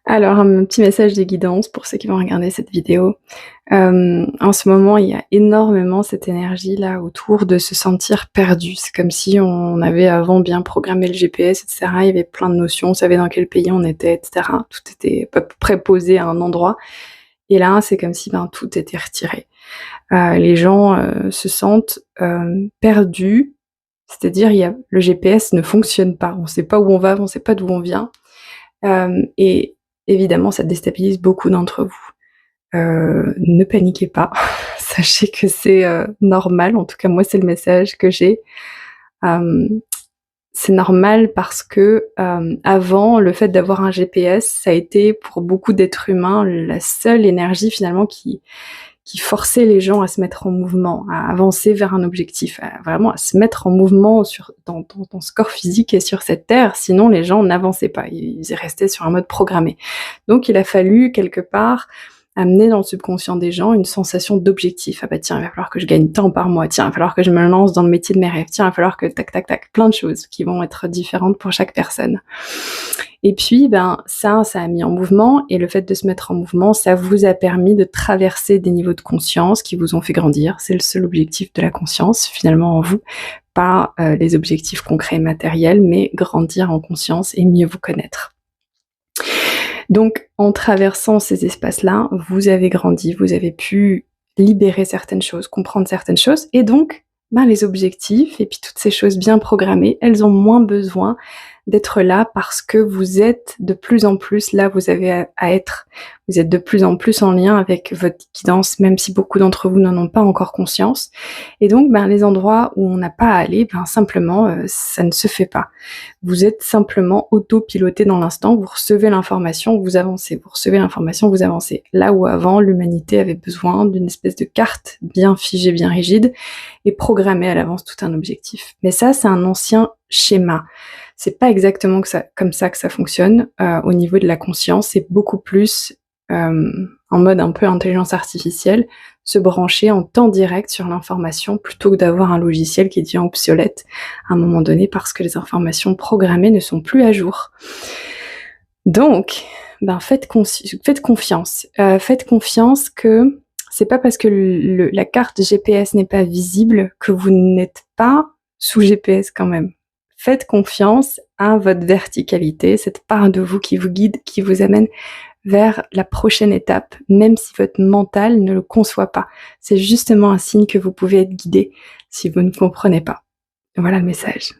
Alors, un petit message de guidance pour ceux qui vont regarder cette vidéo. En ce moment, il y a énormément cette énergie-là autour de se sentir perdu. C'est comme si on avait avant bien programmé le GPS, et cetera. Il y avait plein de notions, on savait dans quel pays on était, et cetera. Tout était à peu près posé à un endroit. Et là, c'est comme si tout était retiré. Les gens se sentent perdus, c'est-à-dire le GPS ne fonctionne pas. On ne sait pas où on va, on ne sait pas d'où on vient. Et évidemment, ça déstabilise beaucoup d'entre vous. Ne paniquez pas, sachez que c'est normal, en tout cas moi c'est le message que j'ai. Hem, c'est normal parce que, avant, le fait d'avoir un GPS, ça a été pour beaucoup d'êtres humains la seule énergie finalement qui forçait les gens à se mettre en mouvement, à avancer vers un objectif, vraiment à se mettre en mouvement dans ce corps physique et sur cette terre, sinon les gens n'avançaient pas, ils restaient sur un mode programmé. Donc il a fallu quelque part amener dans le subconscient des gens une sensation d'objectif. Ah bah tiens, il va falloir que je gagne tant par mois, tiens, il va falloir que je me lance dans le métier de mes rêves, tiens, il va falloir que tac tac tac, plein de choses qui vont être différentes pour chaque personne. Et puis, ça a mis en mouvement, et le fait de se mettre en mouvement, ça vous a permis de traverser des niveaux de conscience qui vous ont fait grandir. C'est le seul objectif de la conscience, finalement, en vous. Pas les objectifs concrets et matériels, mais grandir en conscience et mieux vous connaître. Donc, en traversant ces espaces-là, vous avez grandi, vous avez pu libérer certaines choses, comprendre certaines choses, et donc, les objectifs et puis toutes ces choses bien programmées, elles ont moins besoin d'être là parce que vous êtes de plus en plus là, vous avez à être. Vous êtes de plus en plus en lien avec votre guidance, même si beaucoup d'entre vous n'en ont pas encore conscience. Et donc, les endroits où on n'a pas à aller, simplement, ça ne se fait pas. Vous êtes simplement autopiloté dans l'instant, vous recevez l'information, vous avancez, vous recevez l'information, vous avancez. Là où avant, l'humanité avait besoin d'une espèce de carte bien figée, bien rigide, et programmée à l'avance tout un objectif. Mais ça, c'est un ancien schéma. C'est pas exactement comme ça que ça fonctionne au niveau de la conscience, c'est beaucoup plus en mode un peu intelligence artificielle, se brancher en temps direct sur l'information plutôt que d'avoir un logiciel qui devient obsolète à un moment donné parce que les informations programmées ne sont plus à jour. Donc, faites confiance. Faites confiance que c'est pas parce que la carte GPS n'est pas visible que vous n'êtes pas sous GPS quand même. Faites confiance à votre verticalité, cette part de vous qui vous guide, qui vous amène vers la prochaine étape, même si votre mental ne le conçoit pas. C'est justement un signe que vous pouvez être guidé si vous ne comprenez pas. Voilà le message.